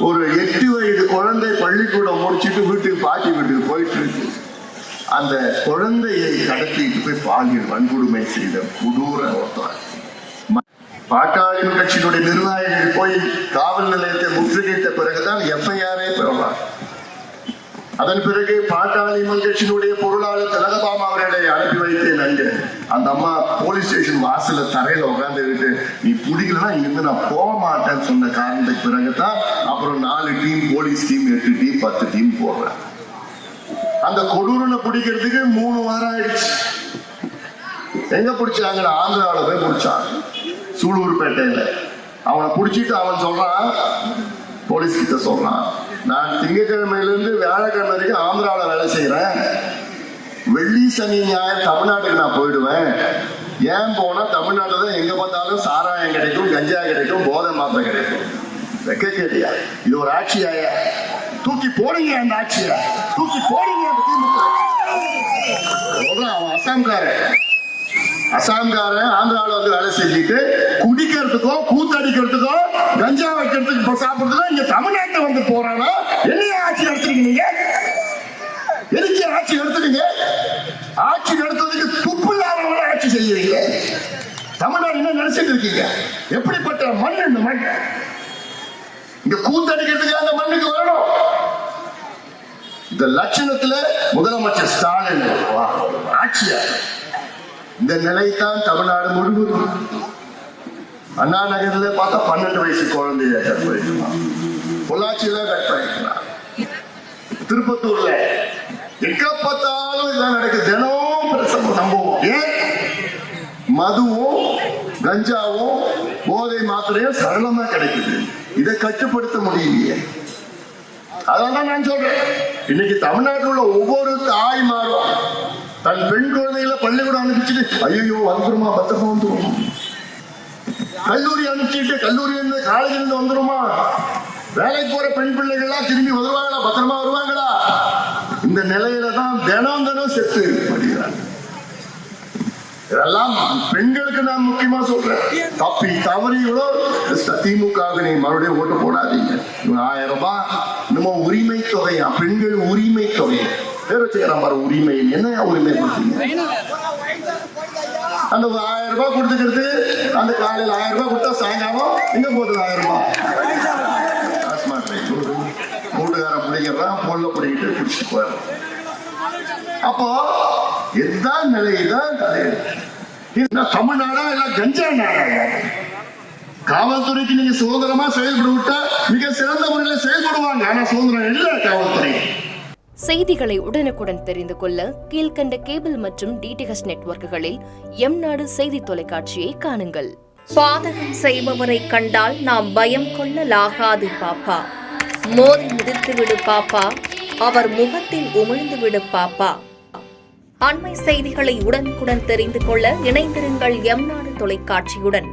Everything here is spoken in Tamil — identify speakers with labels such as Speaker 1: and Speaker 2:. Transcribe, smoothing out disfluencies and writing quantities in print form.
Speaker 1: ஒரு 8 வயது குழந்தை பள்ளிக்கூடம் முடிச்சுட்டு வீட்டுக்கு பாட்டி வீட்டுக்கு போயிட்டு இருக்கு. அந்த குழந்தையை கடத்திட்டு போய் பாலியல் வன்கொடுமை செய்த கொடூர ஒருத்தர். பாட்டாளி கட்சியினுடைய நிர்வாகிகள் போய் காவல் நிலையத்தை முற்றுகையிட்ட பிறகுதான் எஃப்ஐஆரே பெறலாம். அதன் பிறகு பாட்டாளி கட்சியினுடைய பொருளாளர் திலகபாமா அவர்களை அனுப்பி வைத்தேன். அங்க அந்த அம்மா போலீஸ் ஸ்டேஷன் வாசல தரையில உட்காந்துக்கிட்டு நீ பிடிக்கலன்னா இங்கிருந்து நான் போக மாட்டேன்னு சொன்ன காரணத்துக்கு பிறகுதான் அப்புறம் 4 team police team 8 team 10 team போடுறேன். அந்த கொடூரனை பிடிக்கிறதுக்கு 3 வாரம் ஆயிடுச்சு. எங்க பிடிச்சாங்க? ஆந்திராவில போய் பிடிச்சாங்க, சூலூர்பேட்டையில. அவனை பிடிச்சிட்டு அவன் சொல்றான், போலீஸ் கிட்ட சொல்றான், நான் திங்கட்கிழமையில இருந்து வியாழக்கிழமை வரைக்கும் ஆந்திராவில வேலை செய்யறேன். வெள்ளி சனி ஞாயிறு தமிழ்நாட்டுக்கு நான் போயிடுவேன். ஏன் போனா தமிழ்நாட்டுல தான் எங்க பார்த்தாலும் சாராயம் கிடைக்கும், கஞ்சா கிடைக்கும், போதை மாத்திரை கிடைக்கும். வெக்க கேட்டியா? இது ஒரு ஆட்சியாயா? தூக்கி போடுங்க அந்த ஆட்சிய, தூக்கி போடுங்க. அவன் அசாம்காரன் ஆந்திராவில் வந்து வேலை செஞ்சுட்டு குடிக்கிறதுக்கோ கூத்தடிக்கிறதுக்கோ கஞ்சா வைக்கிறதுக்கு சாப்பிடுறதுக்கோ இங்க தமிழ்நாட்டை வந்து போறானா? என்ன ஆட்சி நடத்துறீங்க? எதுக்கு ஆட்சி நடத்துறீங்க? ஆட்சி நடத்துறதுக்கு துப்பு இல்லாதவங்கள ஆட்சி செய்யறீங்க. தமிழ்நாடு என்ன நினைச்சிட்டு இருக்கீங்க? எப்படிப்பட்ட மண் இந்த மண்? இங்க கூத்தடிக்கிறதுக்கு அந்த மண்ணுக்கு வரணும். இந்த லட்சணத்துல முதலமைச்சர் ஸ்டாலின் ஆட்சியார். இந்த நிலைத்தான் தமிழ்நாடு முழுவதும். அண்ணா நகர்ல பார்த்தா 12 வயசு குழந்தைய கற்பழிக்கலாம், பொள்ளாச்சியில கற்பழிக்கலாம், திருப்பத்தூர்ல எங்க பார்த்தாலும் இதெல்லாம் நடக்குது. தினம் சம்பவம். ஏன்? மதுவும் கஞ்சாவும் போதை மாத்திரையும் சரளமா கிடைக்குது. இதை கட்டுப்படுத்த முடியலையே. அதான் நான் சொல்றேன், இன்னைக்கு தமிழ்நாட்டில் உள்ள ஒவ்வொரு தாய்மாரும் தன் பெண் குழந்தைகளை பள்ளிக்கூடம் அனுப்பிச்சுட்டு ஐயோ வந்துருமா, பத்திரமா வந்துருமா, கல்லூரி அனுப்பிச்சுட்டு கல்லூரி இருந்து காலேஜ் இருந்து வந்துருமா, வேலைக்கு போற பெண் பிள்ளைகள்லாம் திரும்பி வருவாங்களா, பத்திரமா வருவாங்களா? இந்த நிலையில தான் தினம் செத்து படிக்கிறாங்க. இதெல்லாம் பெண்களுக்கு நான் முக்கியமா சொல்றேன். தப்பி தவறிகளோ திமுக நீ மறுபடியும் ஓட்டு போடாதீங்க. 1000 ரூபாய் இன்னமும் உரிமை தொகையா, பெண்கள் உரிமை தொகை பேர் வச்சுக்கிறான் பாரு. உரிமை என்ன உரிமை கொடுத்தீங்க? அந்த 1000 ரூபாய் கொடுத்துக்கிறது, அந்த காலையில் 1000 ரூபாய் கொடுத்தா சாயங்காலம் எங்க போகுது 1000 ரூபாய்? வீட்டுக்காரன் பிடிக்கிறான், பொண்ணை பிடிக்கிட்டு பிடிச்சிட்டு போயிடும். அப்போ இதுதான் நிலைதான். தமிழ்நாடா இல்ல கஞ்சா நாடா? காவல்துறைக்கு நீங்க சுதந்திரமா செயல்பட விட்டா மிக சிறந்த முறையில் செயல்படுவாங்க. ஆனா சுதந்திரம் இல்ல காவல்துறை.
Speaker 2: செய்திகளை உடனுக்குடன் தெரிந்து கொள்ள கீழ்கண்ட கேபிள் மற்றும் டிடிஹெச் நெட்வொர்க்குகளில் எம்நாடு செய்தி தொலைக்காட்சியை காணுங்கள்.
Speaker 3: பாதகம் செய்பவரை கண்டால் நாம் பயம் கொள்ளலாகாது பாப்பா. மோதி மிதித்துவிடு பாப்பா, அவர் முகத்தில் உமிழ்ந்து விடு பாப்பா. அண்மை செய்திகளை உடனுக்குடன் தெரிந்து கொள்ள இணைந்திருங்கள் எம்நாடு தொலைக்காட்சியுடன்.